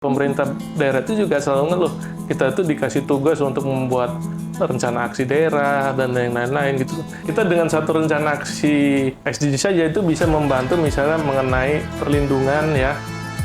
Pemerintah daerah itu juga selalu ngeluh, kita tuh dikasih tugas untuk membuat rencana aksi daerah dan lain-lain gitu. Kita dengan satu rencana aksi SDG saja itu bisa membantu misalnya mengenai perlindungan ya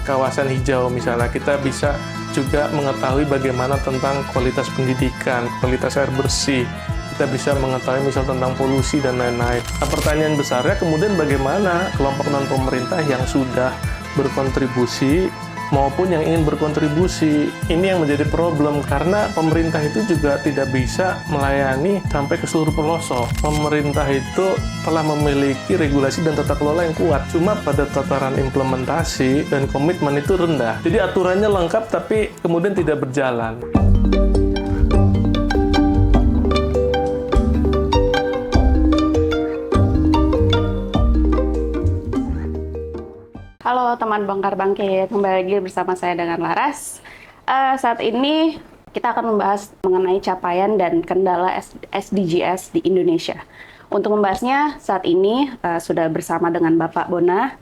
kawasan hijau misalnya. Kita bisa juga mengetahui bagaimana tentang kualitas pendidikan, kualitas air bersih. Kita bisa mengetahui misal tentang polusi dan lain-lain. Nah, pertanyaan besarnya kemudian bagaimana kelompok non-pemerintah yang sudah berkontribusi maupun yang ingin berkontribusi. Ini yang menjadi problem karena pemerintah itu juga tidak bisa melayani sampai ke seluruh pelosok. Pemerintah itu telah memiliki regulasi dan tata kelola yang kuat, cuma pada tataran implementasi dan komitmen itu rendah. Jadi aturannya lengkap tapi kemudian tidak berjalan. Halo teman Bangkar Bangkit, kembali lagi bersama saya dengan Laras. Saat ini kita akan membahas mengenai capaian dan kendala SDGs di Indonesia. Untuk membahasnya saat ini sudah bersama dengan Bapak Bona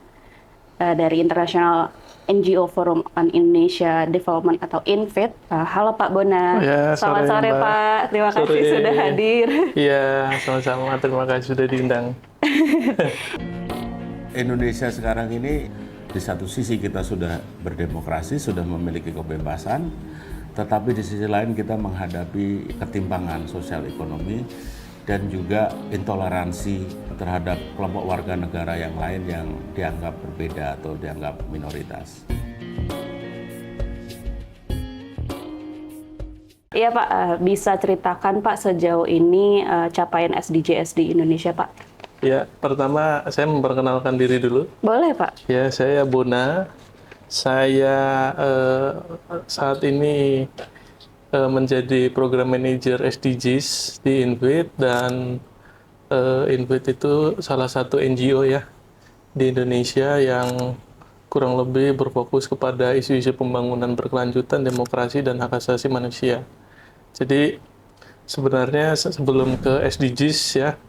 dari International NGO Forum on Indonesia Development atau INFID. Halo Pak Bona, Ya, selamat sore Mbak. Pak, terima kasih sudah hadir. Iya, sama-sama, terima kasih sudah diundang. Indonesia sekarang ini di satu sisi kita sudah berdemokrasi, sudah memiliki kebebasan, tetapi di sisi lain kita menghadapi ketimpangan sosial ekonomi dan juga intoleransi terhadap kelompok warga negara yang lain yang dianggap berbeda atau dianggap minoritas. Iya Pak, bisa ceritakan Pak sejauh ini capaian SDGs di Indonesia Pak? Ya, pertama saya memperkenalkan diri dulu. Boleh Pak. Ya, saya Bona. Saya saat ini menjadi program manager SDGs di INFID dan INFID itu salah satu NGO ya di Indonesia yang kurang lebih berfokus kepada isu-isu pembangunan berkelanjutan, demokrasi dan hak asasi manusia. Jadi sebenarnya sebelum ke SDGs ya,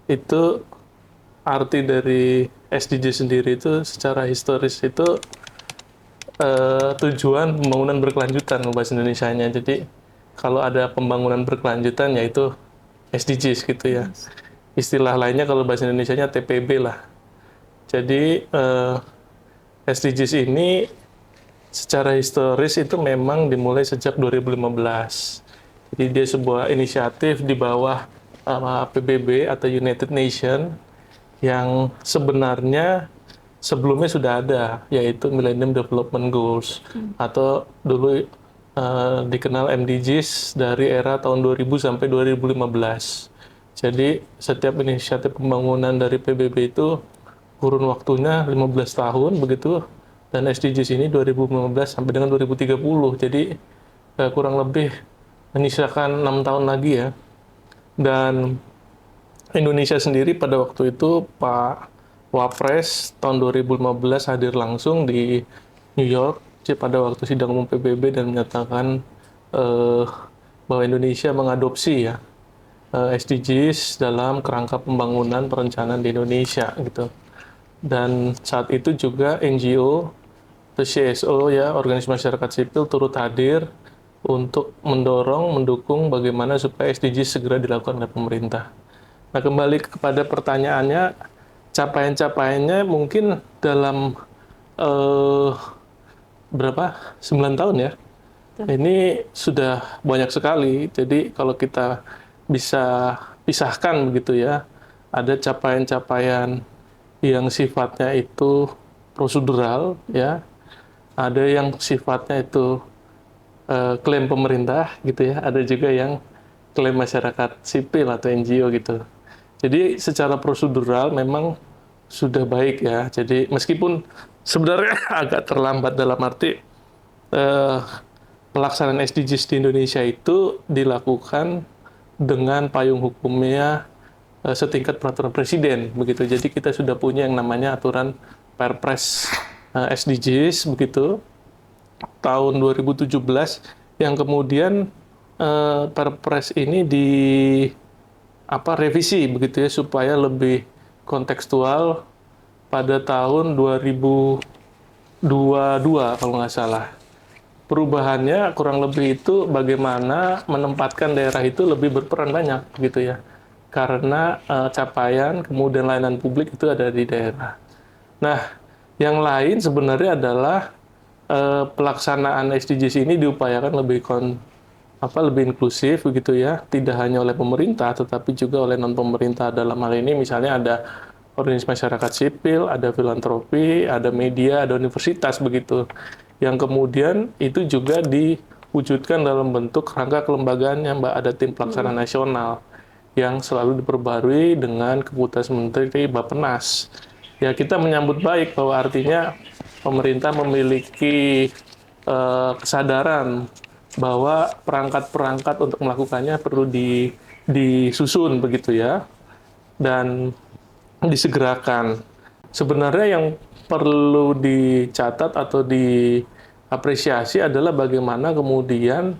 itu arti dari SDG sendiri itu secara historis itu tujuan pembangunan berkelanjutan bahasa Indonesianya. Jadi kalau ada pembangunan berkelanjutan yaitu SDGs gitu ya. Istilah lainnya kalau bahasa Indonesianya TPB lah. Jadi SDGs ini secara historis itu memang dimulai sejak 2015. Jadi dia sebuah inisiatif di bawah PBB atau United Nations yang sebenarnya sebelumnya sudah ada, yaitu Millennium Development Goals atau dulu dikenal MDGs dari era tahun 2000 sampai 2015. Jadi setiap inisiatif pembangunan dari PBB itu kurun waktunya 15 tahun begitu, dan SDGs ini 2015 sampai dengan 2030. Jadi kurang lebih menyisakan 6 tahun lagi ya. Dan Indonesia sendiri pada waktu itu Pak Wapres tahun 2015 hadir langsung di New York pada waktu sidang umum PBB dan menyatakan bahwa Indonesia mengadopsi ya SDGs dalam kerangka pembangunan perencanaan di Indonesia gitu. Dan saat itu juga NGO atau CSO ya, organisasi masyarakat sipil turut hadir untuk mendukung bagaimana supaya SDGs segera dilakukan oleh pemerintah. Nah, kembali kepada pertanyaannya, capaian-capaiannya mungkin dalam 9 tahun ya. Ini sudah banyak sekali. Jadi kalau kita bisa pisahkan begitu ya, ada capaian-capaian yang sifatnya itu prosedural ya, ada yang sifatnya itu klaim pemerintah gitu ya, ada juga yang klaim masyarakat sipil atau NGO gitu. Jadi secara prosedural memang sudah baik ya. Jadi meskipun sebenarnya agak terlambat dalam arti pelaksanaan SDGs di Indonesia itu dilakukan dengan payung hukumnya setingkat peraturan presiden begitu. Jadi kita sudah punya yang namanya aturan Perpres SDGs begitu tahun 2017 yang kemudian Perpres ini revisi begitu ya supaya lebih kontekstual pada tahun 2022 kalau nggak salah. perubahannya kurang lebih itu bagaimana menempatkan daerah itu lebih berperan banyak gitu ya. Karena capaian kemudian layanan publik itu ada di daerah. Nah, yang lain sebenarnya adalah pelaksanaan SDGs ini diupayakan lebih inklusif begitu ya, tidak hanya oleh pemerintah tetapi juga oleh non pemerintah. Dalam hal ini misalnya ada organisasi masyarakat sipil, ada filantropi, ada media, ada universitas begitu, yang kemudian itu juga diwujudkan dalam bentuk rangka kelembagaannya, Mbak. Ada tim pelaksana nasional yang selalu diperbarui dengan keputusan Menteri Bappenas. Ya, kita menyambut baik bahwa artinya pemerintah memiliki kesadaran bahwa perangkat-perangkat untuk melakukannya perlu disusun begitu ya, dan disegerakan. Sebenarnya yang perlu dicatat atau diapresiasi adalah bagaimana kemudian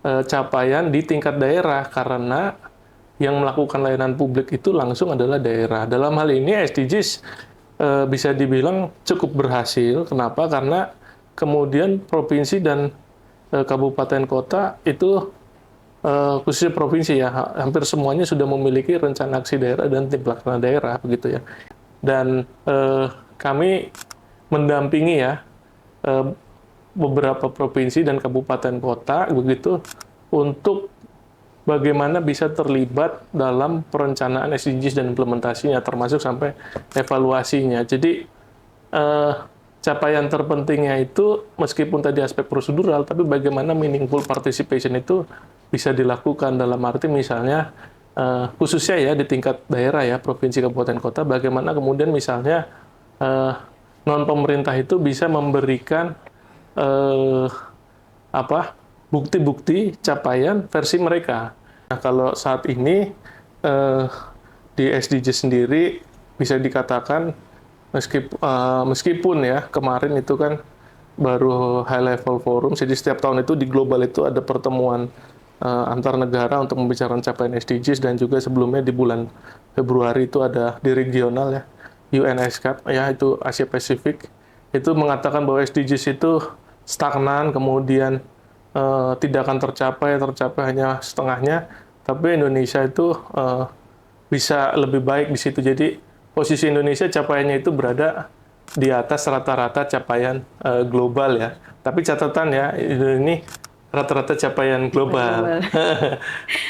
capaian di tingkat daerah, karena yang melakukan layanan publik itu langsung adalah daerah. Dalam hal ini SDGs bisa dibilang cukup berhasil. Kenapa? Karena kemudian provinsi dan kabupaten kota itu khususnya provinsi ya, hampir semuanya sudah memiliki rencana aksi daerah dan tim pelaksana daerah begitu ya. Dan kami mendampingi ya beberapa provinsi dan kabupaten kota begitu untuk bagaimana bisa terlibat dalam perencanaan SDGs dan implementasinya, termasuk sampai evaluasinya. Jadi capaian terpentingnya itu meskipun tadi aspek prosedural, tapi bagaimana meaningful participation itu bisa dilakukan, dalam arti misalnya khususnya ya di tingkat daerah ya, provinsi, kabupaten, kota, bagaimana kemudian misalnya non pemerintah itu bisa memberikan bukti-bukti capaian versi mereka. Nah, kalau saat ini di SDG sendiri bisa dikatakan meskipun ya kemarin itu kan baru high level forum, jadi setiap tahun itu di global itu ada pertemuan antar negara untuk membicarakan capaian SDGs, dan juga sebelumnya di bulan Februari itu ada di regional ya, UNSCAP ya, itu Asia Pasifik, itu mengatakan bahwa SDGs itu stagnan, kemudian tidak akan tercapai hanya setengahnya, tapi Indonesia itu bisa lebih baik di situ. Jadi posisi Indonesia capaiannya itu berada di atas rata-rata capaian global ya. Tapi catatan ya, ini rata-rata capaian global.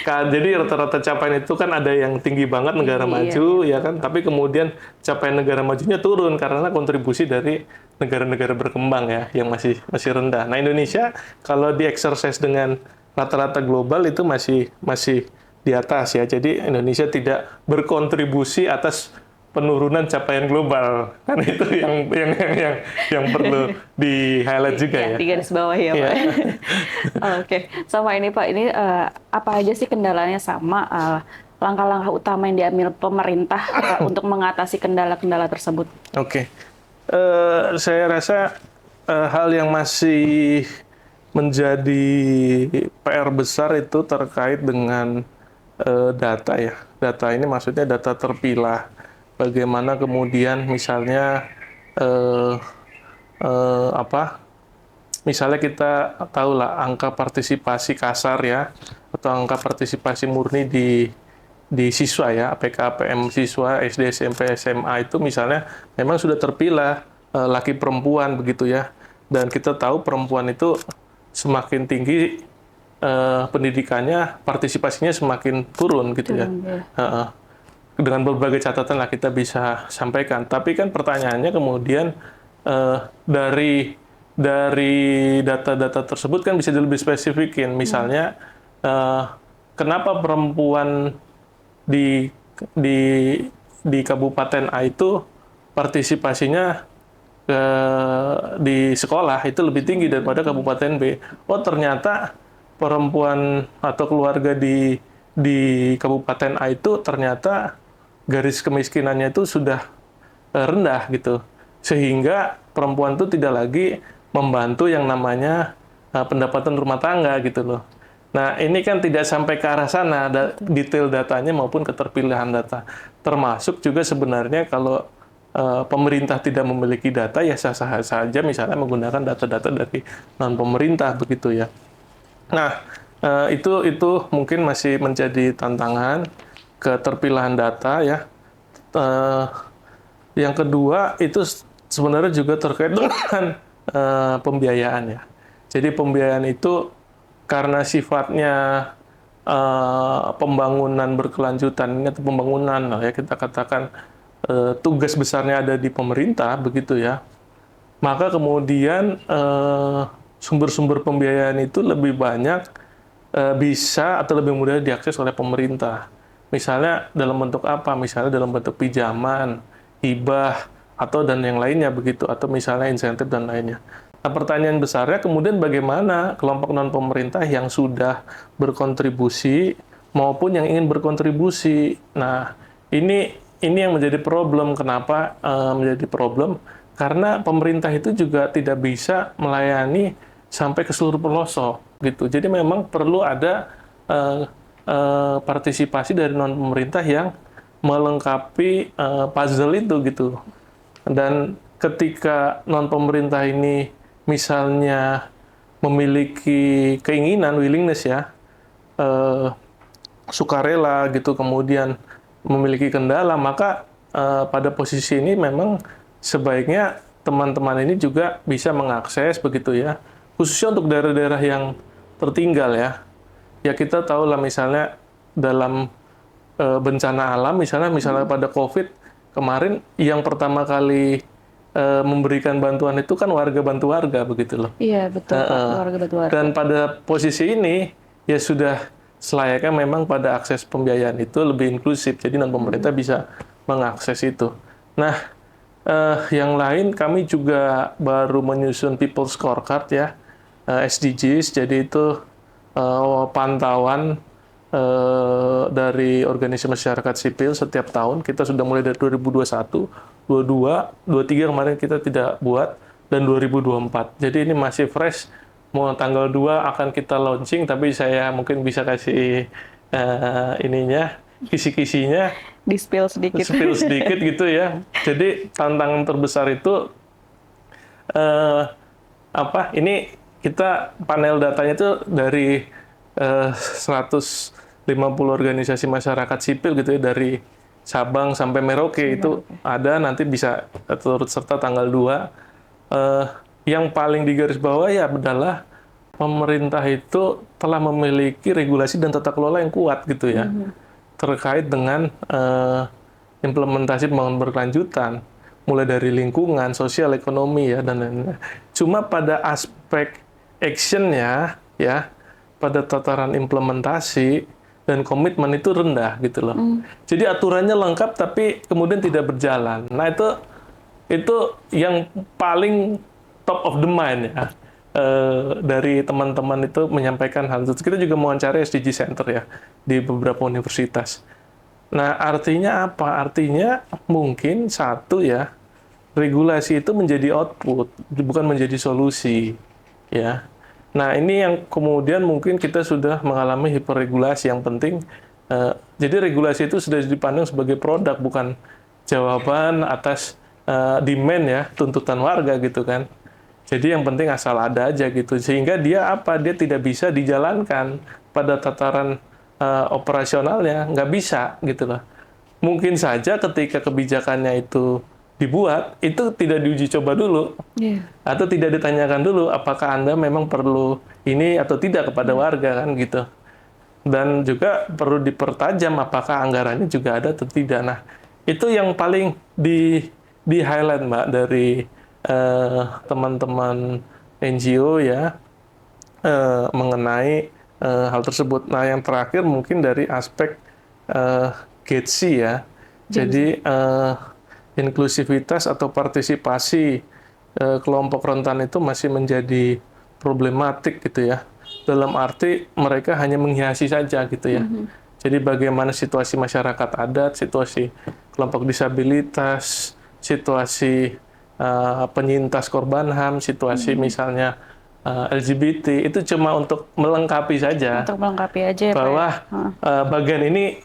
Jadi rata-rata capaian itu kan ada yang tinggi banget negara maju ya kan, tapi kemudian capaian negara majunya turun karena kontribusi dari negara-negara berkembang ya yang masih rendah. Nah, Indonesia kalau di-exercise dengan rata-rata global itu masih di atas ya. Jadi Indonesia tidak berkontribusi atas penurunan capaian global, kan itu yang perlu di highlight juga ya. Di garis bawah ya Pak. Oke, sama ini Pak, ini apa aja sih kendalanya, sama langkah-langkah utama yang diambil pemerintah untuk mengatasi kendala-kendala tersebut? Oke, saya rasa hal yang masih menjadi PR besar itu terkait dengan data ya. Data ini maksudnya data terpilah. Bagaimana kemudian misalnya misalnya kita tahu lah angka partisipasi kasar ya, atau angka partisipasi murni di siswa ya, APK, APM siswa SD, SMP, SMA itu misalnya memang sudah terpilah laki perempuan begitu ya, dan kita tahu perempuan itu semakin tinggi pendidikannya, partisipasinya semakin turun gitu ya. Dengan berbagai catatan lah kita bisa sampaikan. Tapi kan pertanyaannya kemudian dari data-data tersebut kan bisa lebih spesifikin. Misalnya kenapa perempuan di Kabupaten A itu partisipasinya di sekolah itu lebih tinggi daripada Kabupaten B. Oh, ternyata perempuan atau keluarga di Kabupaten A itu ternyata garis kemiskinannya itu sudah rendah gitu, sehingga perempuan itu tidak lagi membantu yang namanya pendapatan rumah tangga gitu loh. Nah, ini kan tidak sampai ke arah sana detail datanya maupun keterpilihan data. Termasuk juga sebenarnya kalau pemerintah tidak memiliki data, ya sah-sah saja misalnya menggunakan data-data dari non-pemerintah begitu ya. Nah, itu mungkin masih menjadi tantangan keterpilihan data ya. Yang kedua itu sebenarnya juga terkait dengan pembiayaan ya. Jadi pembiayaan itu karena sifatnya pembangunan berkelanjutan ini atau pembangunan lah ya kita katakan tugas besarnya ada di pemerintah begitu ya. Maka kemudian sumber-sumber pembiayaan itu lebih banyak bisa atau lebih mudah diakses oleh pemerintah. Misalnya dalam bentuk apa? Misalnya dalam bentuk pinjaman, hibah, atau dan yang lainnya begitu, atau misalnya insentif dan lainnya. Nah, pertanyaan besarnya kemudian bagaimana kelompok non-pemerintah yang sudah berkontribusi maupun yang ingin berkontribusi. Nah, ini yang menjadi problem. Kenapa menjadi problem? Karena pemerintah itu juga tidak bisa melayani sampai ke seluruh pelosok gitu. Jadi memang perlu ada partisipasi dari non-pemerintah yang melengkapi puzzle itu gitu. Dan ketika non-pemerintah ini misalnya memiliki keinginan, willingness ya, sukarela gitu, kemudian memiliki kendala, maka pada posisi ini memang sebaiknya teman-teman ini juga bisa mengakses begitu ya, khususnya untuk daerah-daerah yang tertinggal ya. Ya kita tahu lah misalnya dalam bencana alam, misalnya pada COVID kemarin yang pertama kali memberikan bantuan itu kan warga bantu warga begitu loh. Iya betul, warga bantu warga. Dan pada posisi ini ya sudah selayaknya memang pada akses pembiayaan itu lebih inklusif, jadi non pemerintah bisa mengakses itu. Nah, yang lain kami juga baru menyusun People Scorecard ya, SDGs, jadi itu pantauan dari organisasi masyarakat sipil setiap tahun. Kita sudah mulai dari 2021, 22, 23 kemarin kita tidak buat, dan 2024. Jadi ini masih fresh. Mau tanggal 2 akan kita launching, tapi saya mungkin bisa kasih kisi-kisinya. Di-spill sedikit. Spill sedikit gitu ya. Jadi tantangan terbesar itu ini kita panel datanya itu dari 150 organisasi masyarakat sipil gitu ya, dari Sabang sampai Merauke itu ada, nanti bisa turut serta tanggal 2. Yang paling digarisbawahi ya adalah pemerintah itu telah memiliki regulasi dan tata kelola yang kuat gitu ya, terkait dengan implementasi pembangunan berkelanjutan, mulai dari lingkungan, sosial, ekonomi ya, dan lain-lain. Cuma pada aspek actionnya ya, pada tataran implementasi dan komitmen itu rendah gitu loh. Jadi aturannya lengkap tapi kemudian tidak berjalan. Nah itu yang paling top of the mind ya, dari teman-teman itu menyampaikan hal itu. Kita juga mewawancari SDG Center ya di beberapa universitas. Nah artinya apa? Artinya mungkin satu ya, regulasi itu menjadi output, bukan menjadi solusi ya. Nah ini yang kemudian mungkin kita sudah mengalami hiperregulasi. Yang penting jadi regulasi itu sudah dipandang sebagai produk, bukan jawaban atas demand ya, tuntutan warga gitu kan. Jadi yang penting asal ada aja gitu, sehingga dia tidak bisa dijalankan pada tataran operasionalnya, nggak bisa gitu loh. Mungkin saja ketika kebijakannya itu dibuat, itu tidak diuji coba dulu, atau tidak ditanyakan dulu apakah Anda memang perlu ini atau tidak kepada warga kan gitu. Dan juga perlu dipertajam apakah anggarannya juga ada atau tidak. Nah, itu yang paling di-highlight Mbak dari teman-teman NGO ya, mengenai hal tersebut. Nah, yang terakhir mungkin dari aspek GETSI ya. Jadi inklusivitas atau partisipasi kelompok rentan itu masih menjadi problematik gitu ya. Dalam arti mereka hanya menghiasi saja gitu ya. Jadi bagaimana situasi masyarakat adat, situasi kelompok disabilitas, situasi penyintas korban HAM, situasi misalnya LGBT, itu cuma untuk melengkapi saja. Untuk melengkapi aja ya, bahwa Pak ya? bagian ini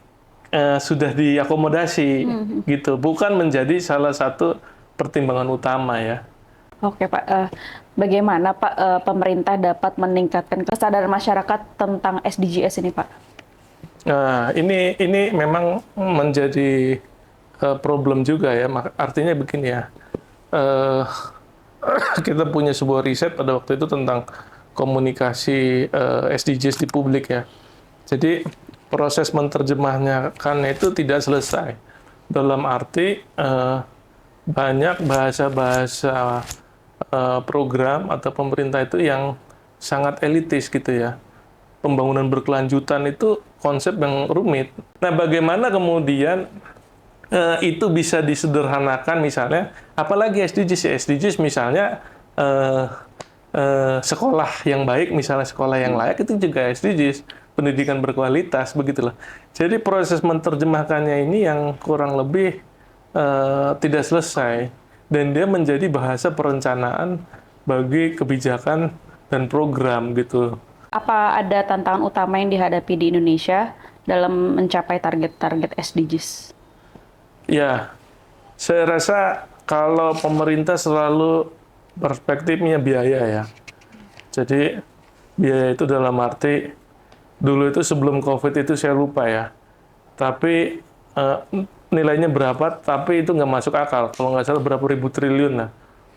sudah diakomodasi gitu, bukan menjadi salah satu pertimbangan utama ya. Oke Pak, bagaimana Pak pemerintah dapat meningkatkan kesadaran masyarakat tentang SDGs ini Pak? Nah, ini memang menjadi problem juga ya. Artinya begini ya, kita punya sebuah riset pada waktu itu tentang komunikasi SDGs di publik ya. Jadi proses menerjemahkannya itu tidak selesai. Dalam arti banyak bahasa-bahasa program atau pemerintah itu yang sangat elitis gitu ya. Pembangunan berkelanjutan itu konsep yang rumit. Nah, bagaimana kemudian itu bisa disederhanakan misalnya, apalagi SDGs ya, SDGs misalnya sekolah yang baik, misalnya sekolah yang layak itu juga SDGs, pendidikan berkualitas begitulah. Jadi proses menerjemahkannya ini yang kurang lebih tidak selesai dan dia menjadi bahasa perencanaan bagi kebijakan dan program gitu. Apa ada tantangan utama yang dihadapi di Indonesia dalam mencapai target-target SDGs? Ya, saya rasa kalau pemerintah selalu perspektifnya biaya ya. Jadi biaya itu dalam arti dulu itu sebelum COVID itu saya lupa ya. Tapi nilainya berapa, tapi itu nggak masuk akal. Kalau nggak salah berapa ribu triliun lah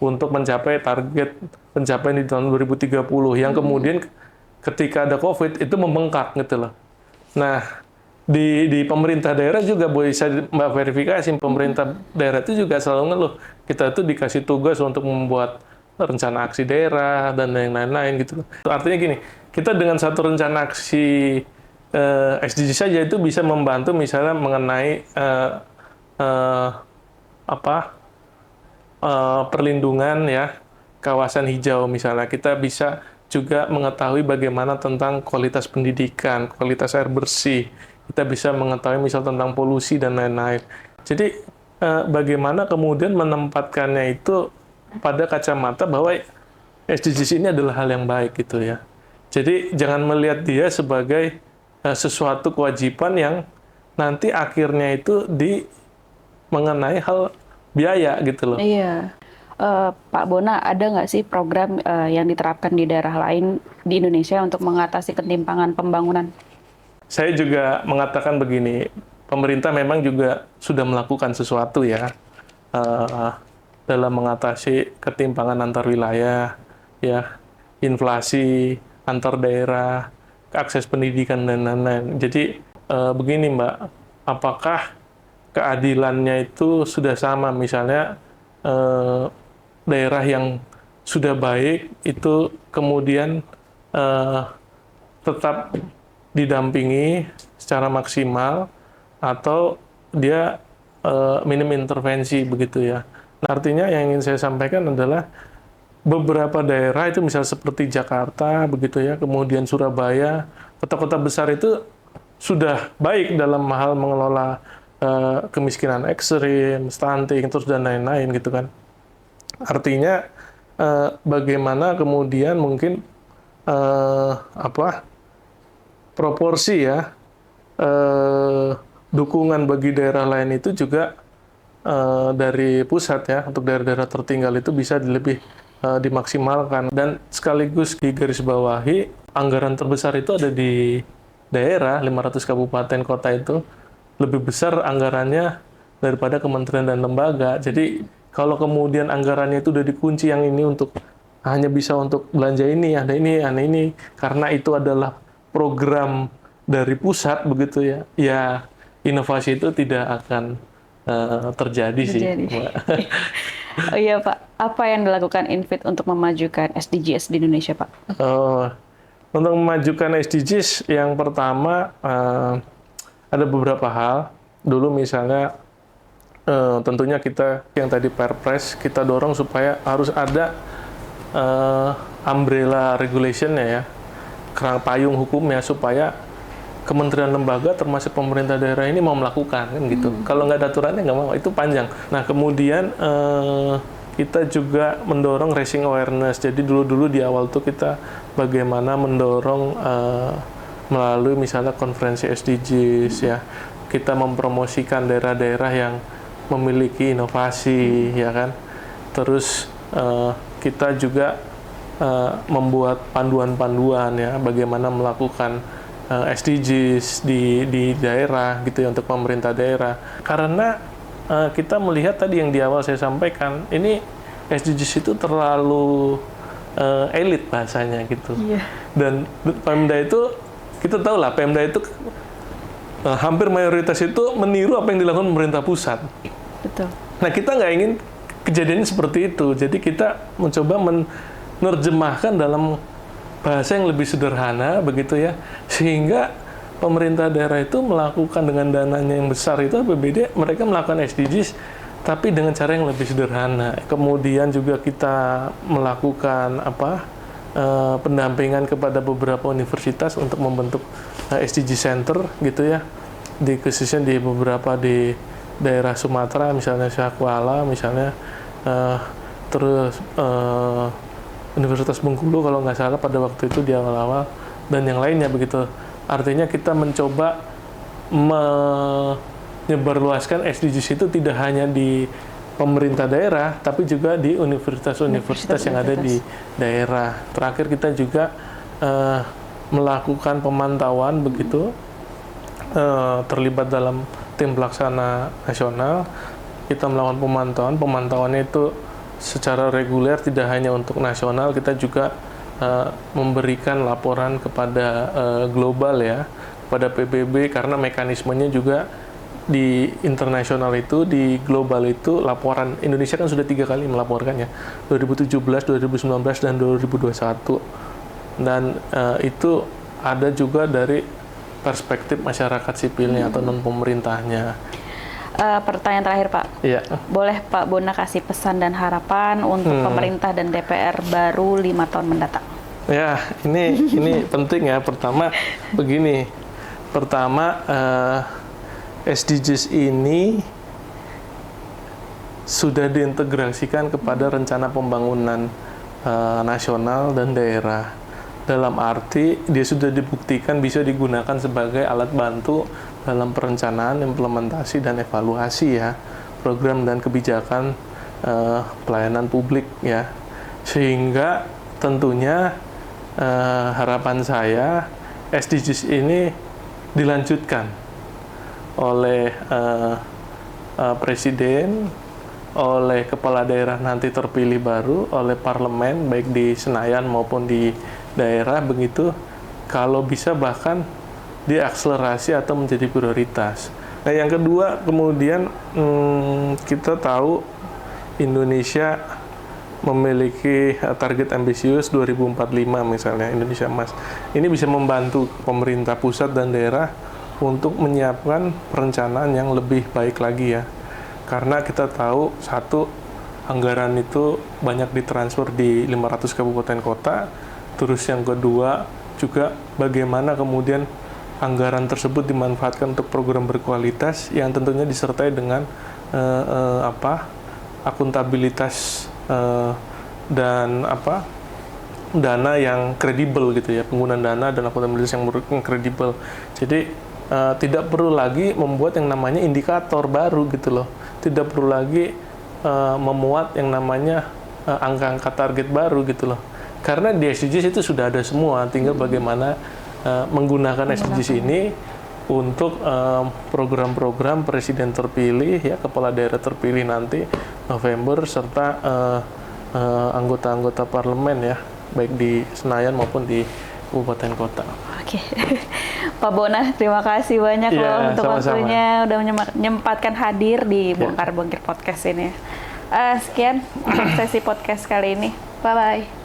untuk mencapai target pencapaian di tahun 2030. Yang kemudian ketika ada COVID itu membengkak gitu loh. Nah, di pemerintah daerah juga bisa Mbak verifikasi, pemerintah daerah itu juga selalu ngeluh. Kita tuh dikasih tugas untuk membuat rencana aksi daerah dan lain-lain gitu. Artinya gini, kita dengan satu rencana aksi SDG saja itu bisa membantu misalnya mengenai perlindungan ya kawasan hijau misalnya. Kita bisa juga mengetahui bagaimana tentang kualitas pendidikan, kualitas air bersih. Kita bisa mengetahui misal tentang polusi dan lain-lain. Jadi bagaimana kemudian menempatkannya itu pada kacamata bahwa SDGs ini adalah hal yang baik gitu ya. Jadi jangan melihat dia sebagai sesuatu kewajiban yang nanti akhirnya itu mengenai hal biaya gitu loh. Iya. Pak Bona, ada nggak sih program yang diterapkan di daerah lain di Indonesia untuk mengatasi ketimpangan pembangunan? Saya juga mengatakan begini, pemerintah memang juga sudah melakukan sesuatu ya dalam mengatasi ketimpangan antar wilayah, ya, inflasi antar daerah, akses pendidikan dan lain-lain. Jadi begini Mbak, apakah keadilannya itu sudah sama? Misalnya daerah yang sudah baik itu kemudian tetap didampingi secara maksimal atau dia minim intervensi begitu ya. Nah, artinya yang ingin saya sampaikan adalah beberapa daerah itu misal seperti Jakarta begitu ya, kemudian Surabaya, kota-kota besar itu sudah baik dalam hal mengelola kemiskinan ekstrim, stunting, terus dan lain-lain gitu kan. Artinya bagaimana kemudian mungkin proporsi ya dukungan bagi daerah lain itu juga dari pusat ya untuk daerah-daerah tertinggal itu bisa lebih dimaksimalkan dan sekaligus digarisbawahi anggaran terbesar itu ada di daerah 500 kabupaten kota itu lebih besar anggarannya daripada kementerian dan lembaga. Jadi kalau kemudian anggarannya itu udah dikunci yang ini untuk hanya bisa untuk belanja ini, ada ini karena itu adalah program dari pusat begitu ya. Ya inovasi itu tidak akan terjadi sih. Mbak. Oh iya Pak, apa yang dilakukan INVIT untuk memajukan SDGs di Indonesia Pak? Untuk memajukan SDGs yang pertama ada beberapa hal. Dulu misalnya tentunya kita yang tadi Perpres kita dorong supaya harus ada umbrella regulation-nya ya, kerang payung hukumnya supaya kementerian lembaga termasuk pemerintah daerah ini mau melakukan kan gitu. Kalau nggak ada aturannya nggak mau, itu panjang. Nah kemudian kita juga mendorong raising awareness. Jadi dulu di awal tuh kita bagaimana mendorong melalui misalnya konferensi SDGs ya. kita mempromosikan daerah-daerah yang memiliki inovasi, ya kan. Terus kita juga membuat panduan-panduan ya, bagaimana melakukan SDGs di daerah gitu ya, untuk pemerintah daerah. Karena kita melihat tadi yang di awal saya sampaikan, ini SDGs itu terlalu elit bahasanya gitu. Dan Pemda itu, kita tahu lah, Pemda itu hampir mayoritas itu meniru apa yang dilakukan pemerintah pusat. Betul. Nah, kita nggak ingin kejadiannya seperti itu. Jadi kita mencoba menerjemahkan dalam bahasa yang lebih sederhana begitu ya, sehingga pemerintah daerah itu melakukan dengan dananya yang besar itu APBD, mereka melakukan SDGs tapi dengan cara yang lebih sederhana. Kemudian juga kita melakukan pendampingan kepada beberapa universitas untuk membentuk SDG Center gitu ya, khususnya di beberapa di daerah Sumatera, misalnya Syakwala, misalnya terus Universitas Bengkulu kalau nggak salah pada waktu itu di awal-awal, dan yang lainnya begitu. Artinya kita mencoba menyebarluaskan SDGs itu tidak hanya di pemerintah daerah, tapi juga di universitas-universitas yang ada di daerah. Terakhir kita juga melakukan pemantauan begitu, terlibat dalam tim pelaksana nasional. Kita melakukan pemantauannya itu secara reguler, tidak hanya untuk nasional, kita juga memberikan laporan kepada global ya, kepada PBB, karena mekanismenya juga di internasional itu, di global itu, laporan Indonesia kan sudah 3 kali melaporkannya, 2017, 2019, dan 2021. Dan itu ada juga dari perspektif masyarakat sipilnya atau non-pemerintahnya. Pertanyaan terakhir, Pak. Iya. Boleh Pak Bona kasih pesan dan harapan untuk pemerintah dan DPR baru 5 tahun mendatang? Ya, ini penting ya. Pertama, begini. Pertama, SDGs ini sudah diintegrasikan kepada rencana pembangunan nasional dan daerah. Dalam arti, dia sudah dibuktikan bisa digunakan sebagai alat bantu dalam perencanaan, implementasi, dan evaluasi ya, program dan kebijakan pelayanan publik ya. Sehingga tentunya harapan saya SDGs ini dilanjutkan oleh Presiden, oleh kepala daerah nanti terpilih baru, oleh parlemen baik di Senayan maupun di daerah begitu, kalau bisa bahkan diakselerasi atau menjadi prioritas. Nah, yang kedua, kemudian kita tahu Indonesia memiliki target ambisius 2045 misalnya, Indonesia Emas. Ini bisa membantu pemerintah pusat dan daerah untuk menyiapkan perencanaan yang lebih baik lagi ya. Karena kita tahu, satu, anggaran itu banyak ditransfer di 500 kabupaten kota. Terus yang kedua juga bagaimana kemudian anggaran tersebut dimanfaatkan untuk program berkualitas yang tentunya disertai dengan akuntabilitas dan dana yang kredibel gitu ya, penggunaan dana dan akuntabilitas yang kredibel. Jadi tidak perlu lagi membuat yang namanya indikator baru gitu loh, tidak perlu lagi memuat yang namanya angka-angka target baru gitu loh. Karena di SDGs itu sudah ada semua, tinggal bagaimana menggunakan SDGs ini untuk program-program presiden terpilih, ya, kepala daerah terpilih nanti November, serta anggota-anggota parlemen ya, baik di Senayan maupun di kabupaten kota. Oke, Pak Bona, terima kasih banyak loh untuk waktunya, udah menyempatkan hadir di Bongkar Bongkir Podcast ini. Sekian untuk sesi podcast kali ini. Bye-bye.